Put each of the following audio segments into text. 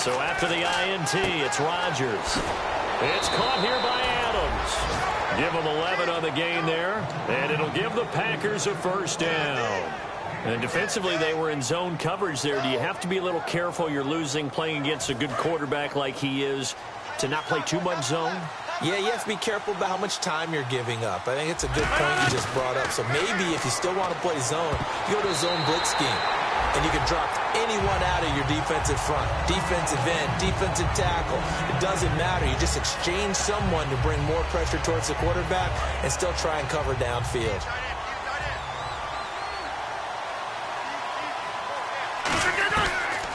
So after the INT, it's Rodgers. It's caught here by Adams. Give them 11 on the gain there, and it'll give the Packers a first down. And defensively, they were in zone coverage there. Do you have to be a little careful? You're losing playing against a good quarterback like he is to not play too much zone? Yeah, you have to be careful about how much time you're giving up. I think it's a good point you just brought up. So maybe if you still want to play zone, you go to a zone blitz scheme. And you can drop anyone out of your defensive front, defensive end, defensive tackle. It doesn't matter. You just exchange someone to bring more pressure towards the quarterback and still try and cover downfield.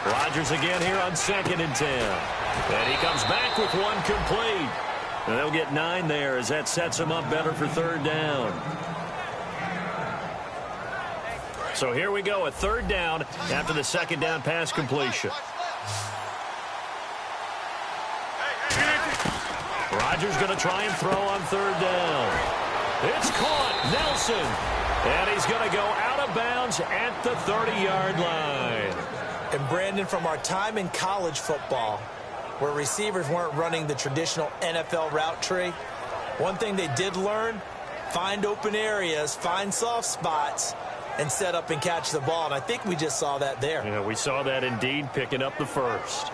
Rodgers again here on 2nd and 10. And he comes back with one complete. And they'll get 9 there as that sets him up better for 3rd down. So here we go, a 3rd down after the 2nd down pass completion. Rodgers going to try and throw on 3rd down. It's caught, Nelson. And he's going to go out of bounds at the 30-yard line. And Brandon, from our time in college football, where receivers weren't running the traditional NFL route tree, one thing they did learn, find open areas, find soft spots, and set up and catch the ball. And I think we just saw that there. Yeah, we saw that indeed, picking up the first.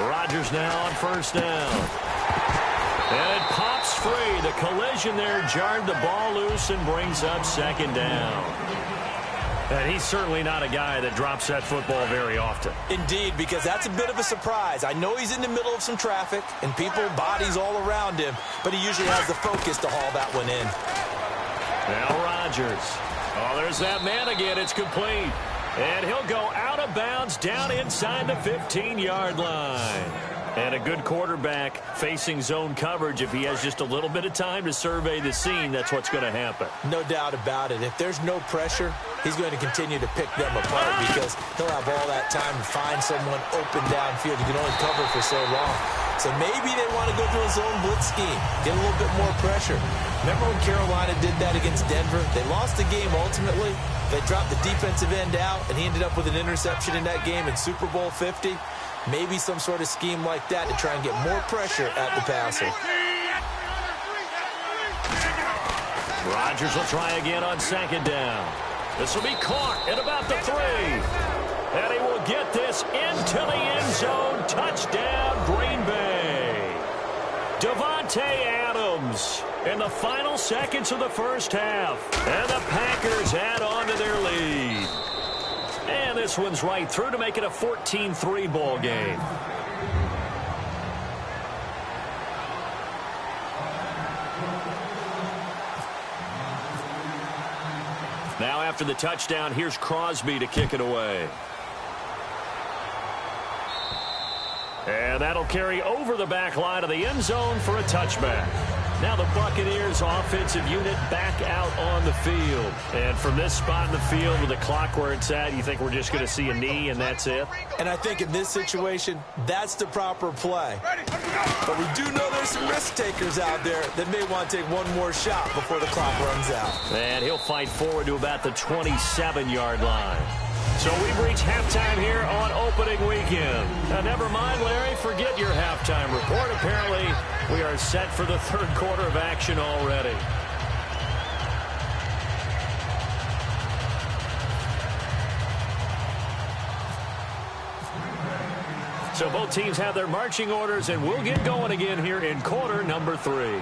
Rodgers now on 1st down. And it pops free. The collision there jarred the ball loose and brings up 2nd down. And he's certainly not a guy that drops that football very often. Indeed, because that's a bit of a surprise. I know he's in the middle of some traffic and people, bodies all around him, but he usually has the focus to haul that one in. Now Rodgers. Oh, there's that man again. It's complete. And he'll go out of bounds down inside the 15-yard line. And a good quarterback facing zone coverage, if he has just a little bit of time to survey the scene, that's what's going to happen. No doubt about it. If there's no pressure, he's going to continue to pick them apart because he'll have all that time to find someone open downfield. You can only cover for so long. So maybe they want to go to a zone blitz scheme, get a little bit more pressure. Remember when Carolina did that against Denver? They lost the game ultimately. They dropped the defensive end out, and he ended up with an interception in that game in Super Bowl 50. Maybe some sort of scheme like that to try and get more pressure at the passer. Rodgers will try again on 2nd down. This will be caught at about the 3. And he will get this into the end zone. Touchdown, Green Bay. Davante Adams in the final seconds of the first half. And the Packers add on to their lead. And this one's right through to make it a 14-3 ball game. Now after the touchdown, here's Crosby to kick it away. And that'll carry over the back line of the end zone for a touchback. Now the Buccaneers offensive unit back out on the field. And from this spot in the field with the clock where it's at, you think we're just going to see a knee and that's it? And I think in this situation, that's the proper play. But we do know there's some risk takers out there that may want to take one more shot before the clock runs out. And he'll fight forward to about the 27-yard line. So we've reached halftime here on opening weekend. Now, never mind, Larry, forget your halftime report. Apparently, we are set for the 3rd quarter of action already. So both teams have their marching orders, and we'll get going again here in quarter number 3.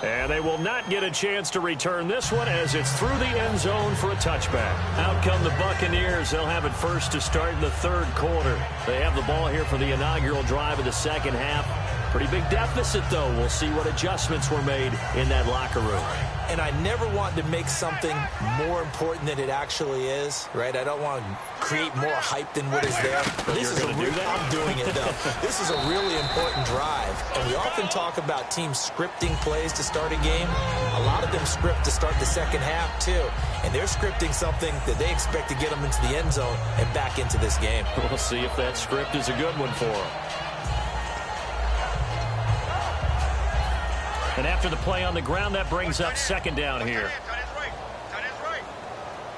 And they will not get a chance to return this one as it's through the end zone for a touchback. Out come the Buccaneers. They'll have it first to start in the 3rd quarter. They have the ball here for the inaugural drive of the 2nd half. Pretty big deficit, though. We'll see what adjustments were made in that locker room. And I never want to make something more important than it actually is, right? I don't want to create more hype than what is there. This is I'm doing it, though. This is a really important drive. And we often talk about teams scripting plays to start a game. A lot of them script to start the 2nd half, too. And they're scripting something that they expect to get them into the end zone and back into this game. We'll see if that script is a good one for them. And after the play on the ground, that brings up second down here.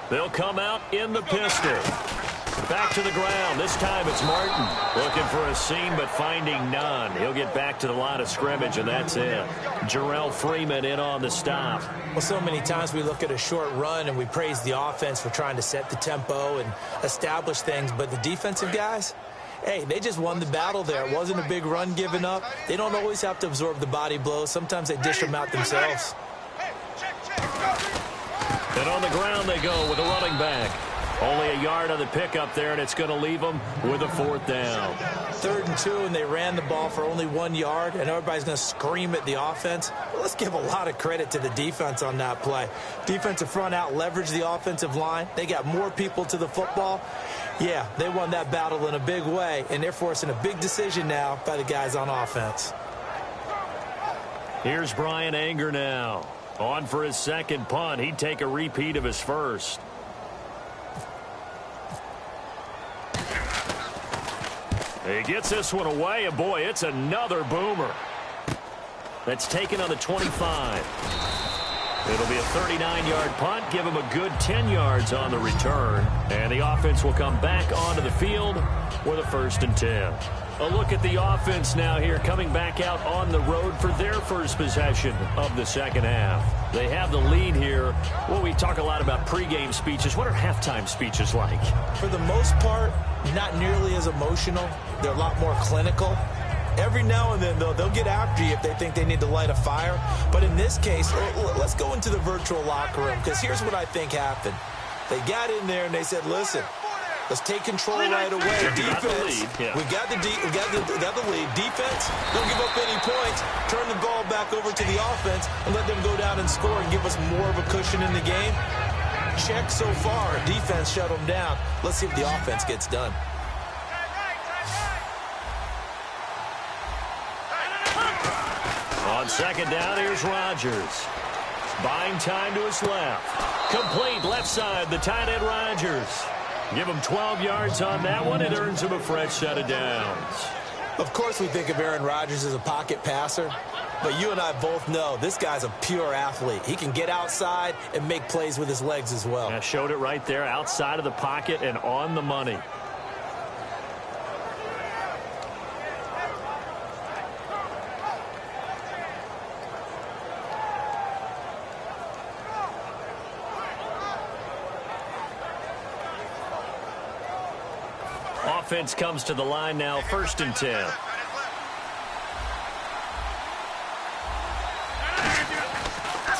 They'll come out in the pistol. Back to the ground. This time it's Martin. Looking for a seam, but finding none. He'll get back to the line of scrimmage, and that's it. Jarrell Freeman in on the stop. Well, so many times we look at a short run and we praise the offense for trying to set the tempo and establish things, but the defensive guys, hey, they just won the battle there. It wasn't a big run given up. They don't always have to absorb the body blows. Sometimes they dish them out themselves. And on the ground they go with a running back. Only a yard on the pickup there, and it's going to leave them with a fourth down. 3rd and 2, and they ran the ball for only 1 yard, and everybody's going to scream at the offense. Well, let's give a lot of credit to the defense on that play. Defensive front out leveraged the offensive line. They got more people to the football. Yeah, they won that battle in a big way, and they're forcing a big decision now by the guys on offense. Here's Brian Anger now. On for his second punt. He'd take a repeat of his first. He gets this one away, and boy, it's another boomer. That's taken on the 25. It'll be a 39-yard punt, give him a good 10 yards on the return, and the offense will come back onto the field with a 1st and 10. A look at the offense now here, coming back out on the road for their first possession of the second half. They have the lead here. Well, we talk a lot about pregame speeches. What are halftime speeches like? For the most part, not nearly as emotional. They're a lot more clinical. Every now and then, though, they'll get after you if they think they need to light a fire. But in this case, let's go into the virtual locker room, because here's what I think happened. They got in there and they said, listen, let's take control right away. Defense, we got the lead. Defense, don't give up any points. Turn the ball back over to the offense and let them go down and score and give us more of a cushion in the game. Check so far. Defense shut them down. Let's see if the offense gets done. On second down, here's Rodgers. Buying time to his left. Complete left side, the tight end Rodgers. Give him 12 yards on that one. It earns him a fresh set of downs. Of course we think of Aaron Rodgers as a pocket passer, but you and I both know this guy's a pure athlete. He can get outside and make plays with his legs as well. Yeah, showed it right there, outside of the pocket and on the money. Offense comes to the line now, 1st and 10.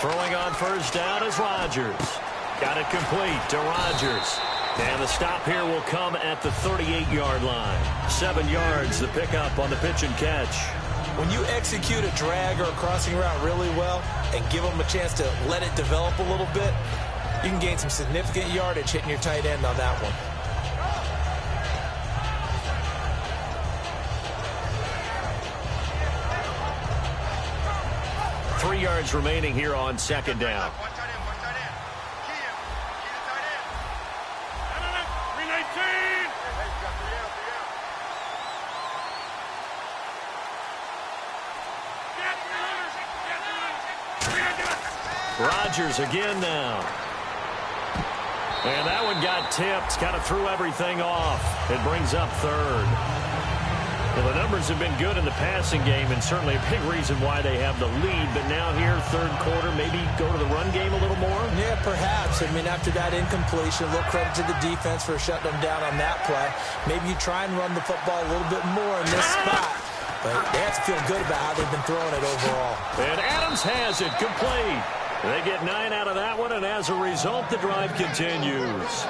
Throwing on first down is Rodgers. Got it complete to Rodgers. And the stop here will come at the 38-yard line. 7 yards, the pickup on the pitch and catch. When you execute a drag or a crossing route really well and give them a chance to let it develop a little bit, you can gain some significant yardage hitting your tight end on that one. 3 yards remaining here on second down. Rodgers again now. And that one got tipped, kind of threw everything off. It brings up 3rd. Well, the numbers have been good in the passing game, and certainly a big reason why they have the lead. But now here, 3rd quarter, maybe go to the run game a little more? Yeah, perhaps. I mean, after that incompletion, a little credit to the defense for shutting them down on that play. Maybe you try and run the football a little bit more in this spot. But they have to feel good about how they've been throwing it overall. And Adams has it complete. They get 9 out of that one, and as a result, the drive continues.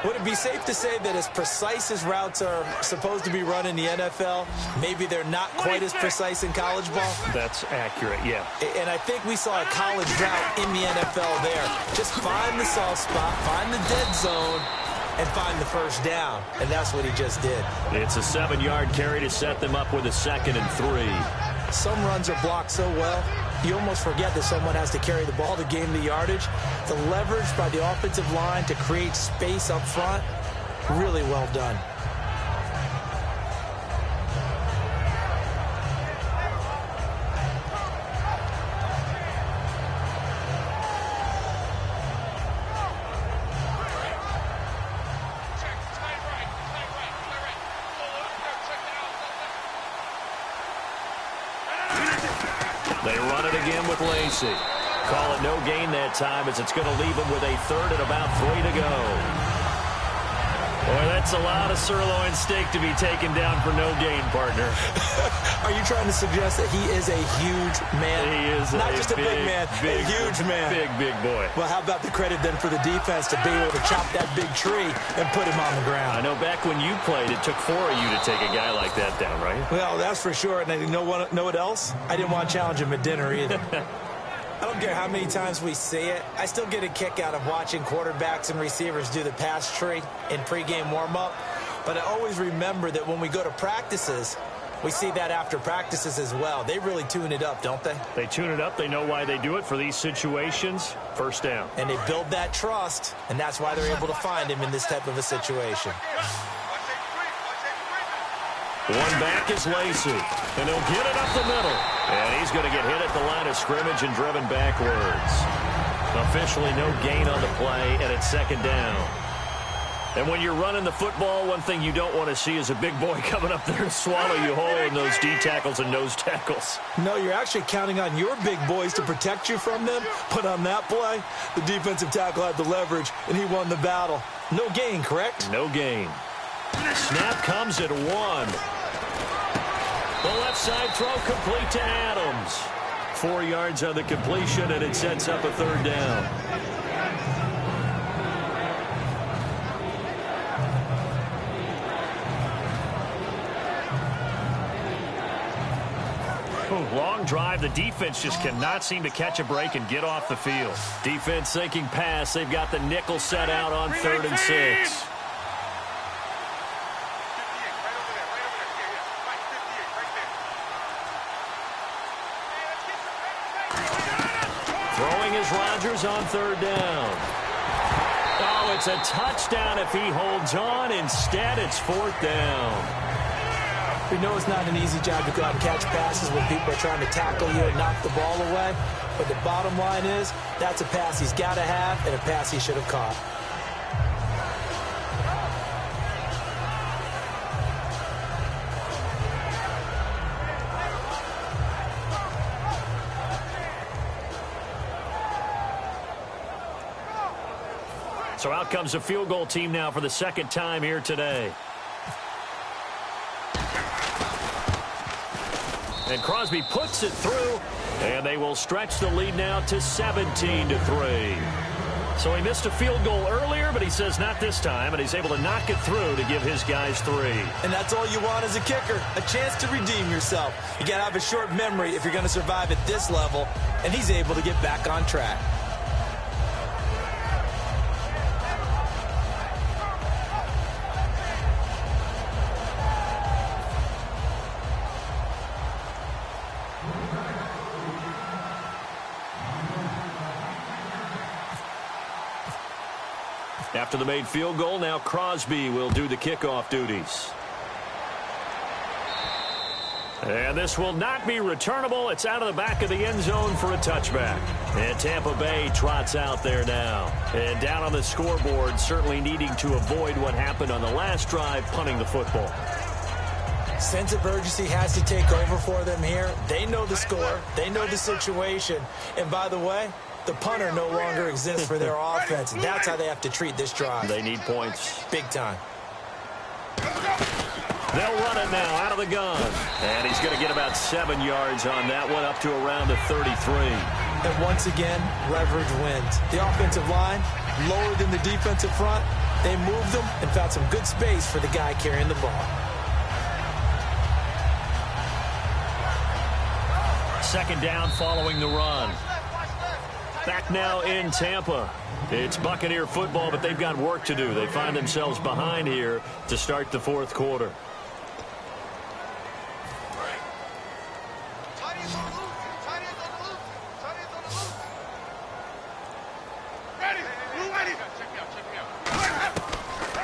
Would it be safe to say that as precise as routes are supposed to be run in the NFL, maybe they're not quite as precise in college ball? That's accurate, yeah. And I think we saw a college route in the NFL there. Just find the soft spot, find the dead zone, and find the first down. And that's what he just did. It's a 7-yard carry to set them up with a 2nd and 3. Some runs are blocked so well, you almost forget that someone has to carry the ball to gain the yardage. The leverage by the offensive line to create space up front, really well done. run it again with Lacey. Call it no gain that time as it's going to leave him with a third and about 3 to go. Boy, that's a lot of sirloin steak to be taken down for no gain, partner. Are you trying to suggest that he is a huge man? He is not just a big man, a huge man. Big boy. Well, how about the credit then for the defense to be able to chop that big tree and put him on the ground? I know back when you played, it took 4 of you to take a guy like that down, right? Well, that's for sure. And you know what else? I didn't want to challenge him at dinner either. I don't care how many times we see it. I still get a kick out of watching quarterbacks and receivers do the pass tree in pregame warm-up. But I always remember that when we go to practices, we see that after practices as well. They really tune it up, don't they? They tune it up. They know why they do it for these situations. First down. And they build that trust, and that's why they're able to find him in this type of a situation. One back is Lacey, and he'll get it up the middle. And he's going to get hit at the line of scrimmage and driven backwards. Officially no gain on the play, and it's second down. And when you're running the football, one thing you don't want to see is a big boy coming up there to swallow you whole in those D tackles and nose tackles. No, you're actually counting on your big boys to protect you from them. But on that play, the defensive tackle had the leverage, and he won the battle. No gain, correct? No gain. Snap comes at 1. The left side throw complete to Adams. 4 yards on the completion, and it sets up a third down. Long drive. The defense just cannot seem to catch a break and get off the field. Defense thinking pass. They've got the nickel set out on 3rd and 6. Throwing is Rodgers on 3rd down. Oh, it's a touchdown if he holds on. Instead, it's 4th down. We know it's not an easy job to go out and catch passes when people are trying to tackle you and knock the ball away. But the bottom line is, that's a pass he's got to have and a pass he should have caught. So out comes the field goal team now for the second time here today. And Crosby puts it through, and they will stretch the lead now to 17-3. So he missed a field goal earlier, but he says not this time, and he's able to knock it through to give his guys 3. And that's all you want as a kicker, a chance to redeem yourself. You got to have a short memory if you're going to survive at this level, and he's able to get back on track. After the made field goal, now Crosby will do the kickoff duties. And this will not be returnable. It's out of the back of the end zone for a touchback. And Tampa Bay trots out there now. And down on the scoreboard, certainly needing to avoid what happened on the last drive, punting the football. Sense of urgency has to take over for them here. They know the score. They know the situation. And by the way, the punter no longer exists for their offense. That's how they have to treat this drive. They need points. Big time. They'll run it now out of the gun. And he's going to get about 7 yards on that one, up to around the 33. And once again, leverage wins. The offensive line, lower than the defensive front. They moved them and found some good space for the guy carrying the ball. Second down following the run. Back now in Tampa. It's Buccaneer football, but they've got work to do. They find themselves behind here to start the fourth quarter.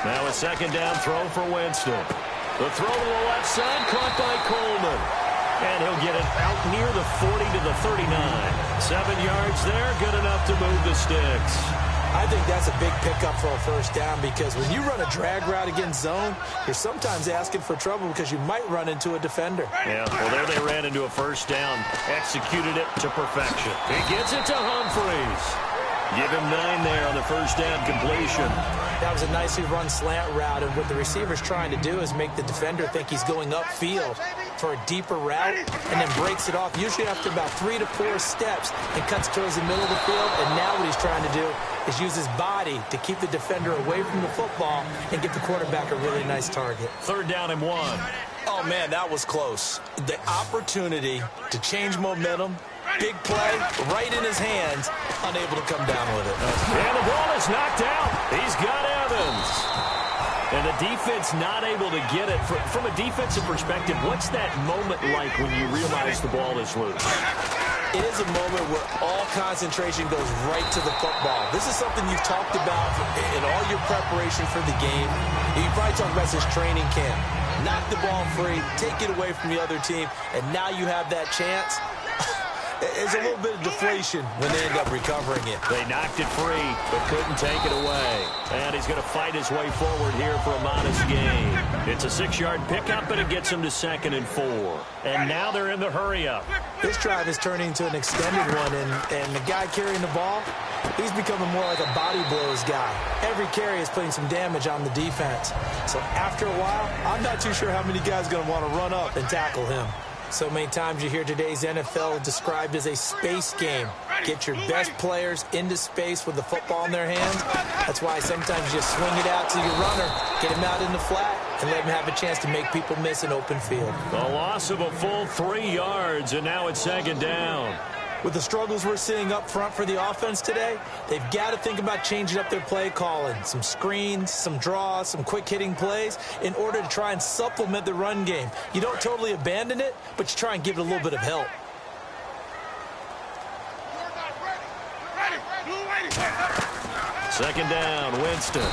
Now a second down throw for Winston. The throw to the left side, caught by Coleman. And he'll get it out near the 40 to the 39. 7 yards there, good enough to move the sticks. I think that's a big pickup for a first down because when you run a drag route against zone, you're sometimes asking for trouble because you might run into a defender. Yeah, well, there they ran into a first down, executed it to perfection. He gets it to Humphries. Give him 9 there on the first down completion. That was a nicely run slant route, and what the receiver's trying to do is make the defender think he's going upfield for a deeper route and then breaks it off, usually after about 3 to 4 steps, and cuts towards the middle of the field. And now what he's trying to do is use his body to keep the defender away from the football and give the quarterback a really nice target. 3rd down and 1. Oh, man, that was close. The opportunity to change momentum, big play, right in his hands, unable to come down with it. And the ball is knocked out. He's got Evans. And the defense not able to get it. From a defensive perspective, what's that moment like when you realize the ball is loose? It is a moment where all concentration goes right to the football. This is something you've talked about in all your preparation for the game. You probably talked about this training camp. Knock the ball free, take it away from the other team, and now you have that chance. There's a little bit of deflation when they end up recovering it. They knocked it free, but couldn't take it away. And he's going to fight his way forward here for a modest gain. It's a 6-yard pickup, and it gets him to 2nd and 4. And now they're in the hurry-up. This drive is turning into an extended one, and the guy carrying the ball, he's becoming more like a body blows guy. Every carry is putting some damage on the defense. So after a while, I'm not too sure how many guys are going to want to run up and tackle him. So many times you hear today's NFL described as a space game. Get your best players into space with the football in their hands. That's why sometimes you just swing it out to your runner, get him out in the flat, and let him have a chance to make people miss an open field. A loss of a full 3 yards, and now it's 2nd down. With the struggles we're seeing up front for the offense today, they've got to think about changing up their play calling. Some screens, some draws, some quick-hitting plays in order to try and supplement the run game. You don't totally abandon it, but you try and give it a little bit of help. Second down, Winston.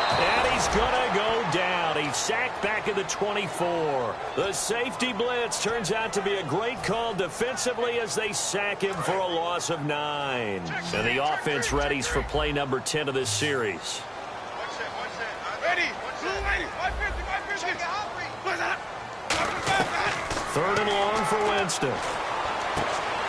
And he's going to go down. He's sacked back at the 24. The safety blitz turns out to be a great call defensively as they sack him for a loss of 9. And the offense readies for play number 10 of this series. Ready. 3rd and long for Winston.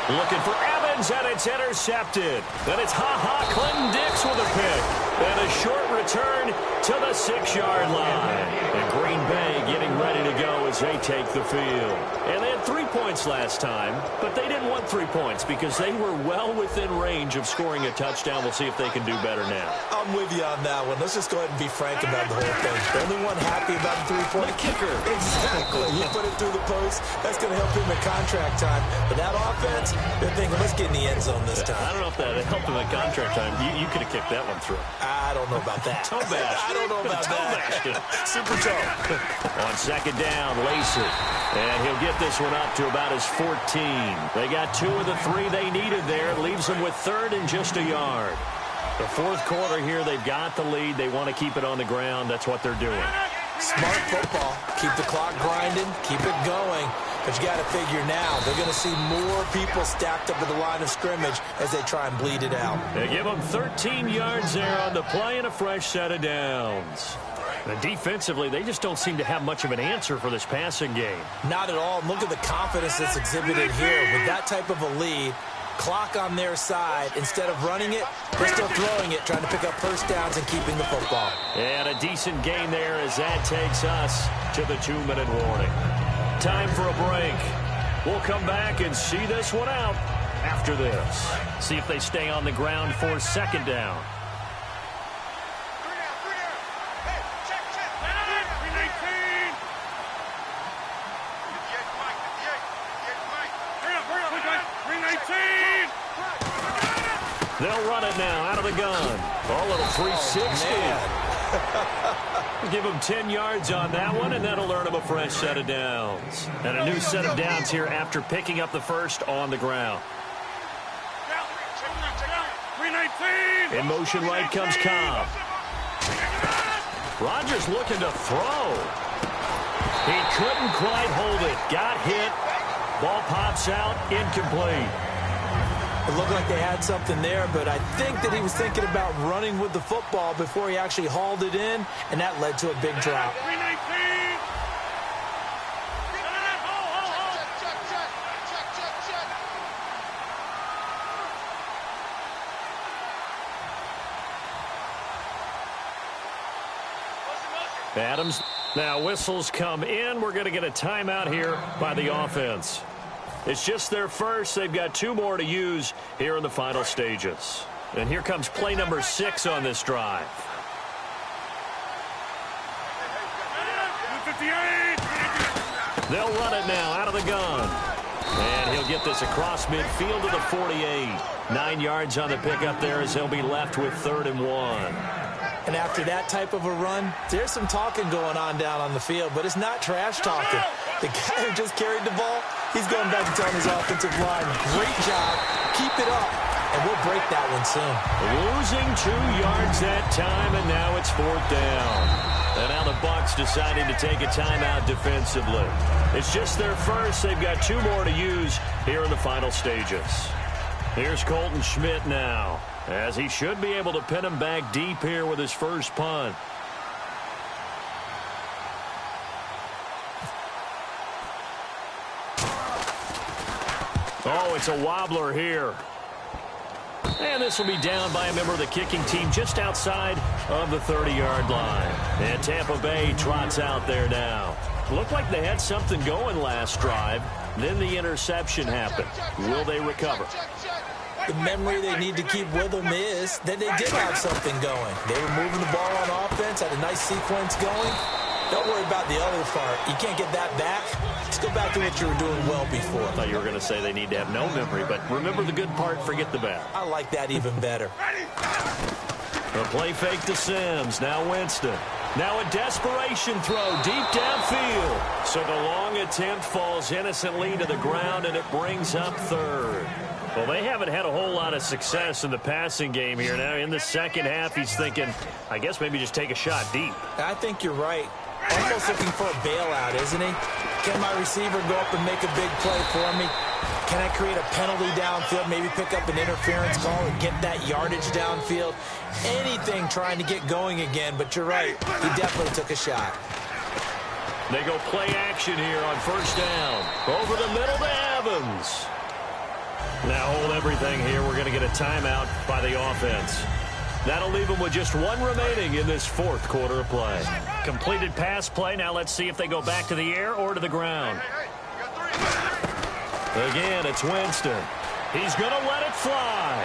Looking for Evans, and it's intercepted. And it's Clinton Dix with a pick. And a short return to the 6-yard line. And Green Bay getting ready to go as they take the field. And they had 3 points last time, but they didn't want 3 points because they were well within range of scoring a touchdown. We'll see if they can do better now. I'm with you on that one. Let's just go ahead and be frank about the whole thing. The only one happy about the 3-point kicker. Exactly. You put it through the post. That's going to help him at contract time. But that offense, they're thinking, let's get in the end zone this time. I don't know if that helped him at contract time. You could have kicked that one through. I don't know about that. Toe bash. I don't know about that. Super toe. On 2nd down, Lacey. And he'll get this one up to about his 14. They got 2 of the 3 they needed there. Leaves them with 3rd and just a yard. The 4th quarter here, they've got the lead. They want to keep it on the ground. That's what they're doing. Smart football. Keep the clock grinding. Keep it going. But you got to figure now, they're going to see more people stacked up at the line of scrimmage as they try and bleed it out. They give them 13 yards there on the play and a fresh set of downs. And defensively, they just don't seem to have much of an answer for this passing game. Not at all. Look at the confidence that's exhibited here. With that type of a lead, clock on their side, instead of running it, they're still throwing it, trying to pick up first downs and keeping the football. And a decent gain there as that takes us to the 2-minute warning. Time for a break. We'll come back and see this one out after this. See if they stay on the ground for 2nd down. They'll run it now out of the gun. A little 360. Give them 10 yards on that one, and that'll earn them a fresh set of downs. And a new set of downs here after picking up the first on the ground. In motion right comes Cobb. Rodgers looking to throw. He couldn't quite hold it. Got hit. Ball pops out. Incomplete. It looked like they had something there, but I think that he was thinking about running with the football before he actually hauled it in, and that led to a big drop. Adams. Now whistles come in. We're going to get a timeout here by the offense. It's just their first. They've got 2 more to use here in the final stages. And here comes play number 6 on this drive. They'll run it now out of the gun. And he'll get this across midfield to the 48. 9 yards on the pickup there as he'll be left with 3rd and 1. And after that type of a run, there's some talking going on down on the field, but it's not trash talking. The guy who just carried the ball, he's going back to telling his offensive line, great job, keep it up, and we'll break that one soon. Losing 2 yards that time, and now it's 4th down. And now the Bucs deciding to take a timeout defensively. It's just their first. They've got 2 more to use here in the final stages. Here's Colton Schmidt now, as he should be able to pin him back deep here with his first punt. Oh, it's a wobbler here. And this will be down by a member of the kicking team just outside of the 30-yard line. And Tampa Bay trots out there now. Looked like they had something going last drive. Then the interception happened. Will they recover? The memory they need to keep with them is that they did have something going. They were moving the ball on offense, had a nice sequence going. Don't worry about the other part. You can't get that back. Let's go back to what you were doing well before. I thought you were going to say they need to have no memory, but remember the good part, forget the bad. I like that even better. A play fake to Sims. Now Winston. Now a desperation throw deep downfield. So the long attempt falls innocently to the ground, and it brings up 3rd. Well, they haven't had a whole lot of success in the passing game here. Now, in the second half, he's thinking, I guess maybe just take a shot deep. I think you're right. Almost looking for a bailout, isn't he? Can my receiver go up and make a big play for me? Can I create a penalty downfield, maybe pick up an interference call and get that yardage downfield? Anything trying to get going again, but you're right. He definitely took a shot. They go play action here on 1st down. Over the middle to Evans. Now hold everything here. We're going to get a timeout by the offense. That'll leave them with just 1 remaining in this 4th quarter of play. Completed pass play. Now let's see if they go back to the air or to the ground. Again, it's Winston. He's going to let it fly.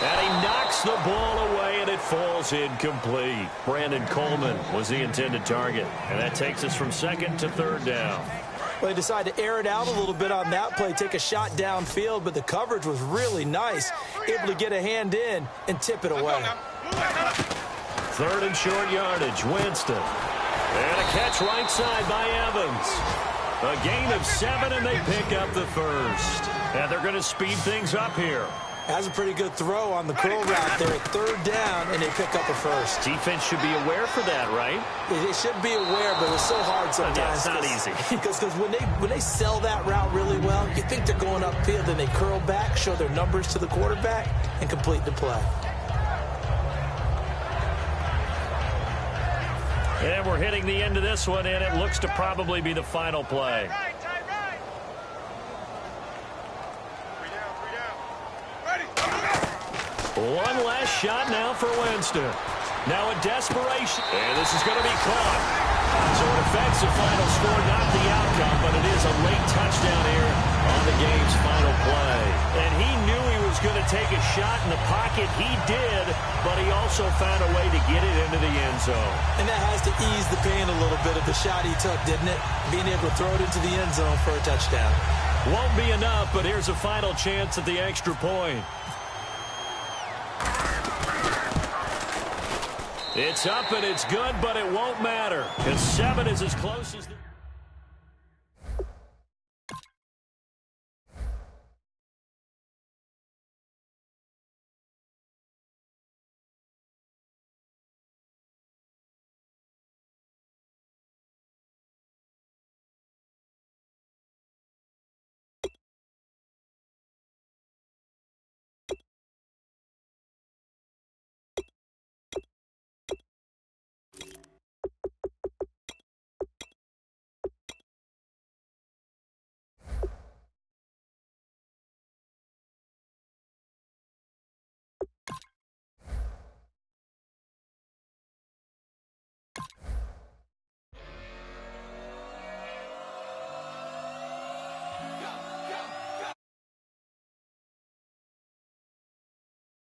And he knocks the ball away, and it falls incomplete. Brandon Coleman was the intended target. And that takes us from 2nd to 3rd down. Well, they decided to air it out a little bit on that play, take a shot downfield, but the coverage was really nice, able to get a hand in and tip it away. 3rd and short yardage, Winston. And a catch right side by Evans. A gain of 7, and they pick up the 1st. And they're going to speed things up here. Has a pretty good throw on the curl route there at 3rd down, and they pick up a 1st. Defense should be aware for that, right? They should be aware, but it's so hard sometimes. Yeah, it's not easy. Because when they sell that route really well, you think they're going upfield, and they curl back, show their numbers to the quarterback, and complete the play. And we're hitting the end of this one, and it looks to probably be the final play. One last shot now for Winston. Now a desperation. And this is going to be caught. So it affects the final score, not the outcome, but it is a late touchdown here on the game's final play. And he knew he was going to take a shot in the pocket. He did, but he also found a way to get it into the end zone. And that has to ease the pain a little bit of the shot he took, didn't it? Being able to throw it into the end zone for a touchdown. Won't be enough, but here's a final chance at the extra point. It's up and it's good, but it won't matter because 7 is as close as...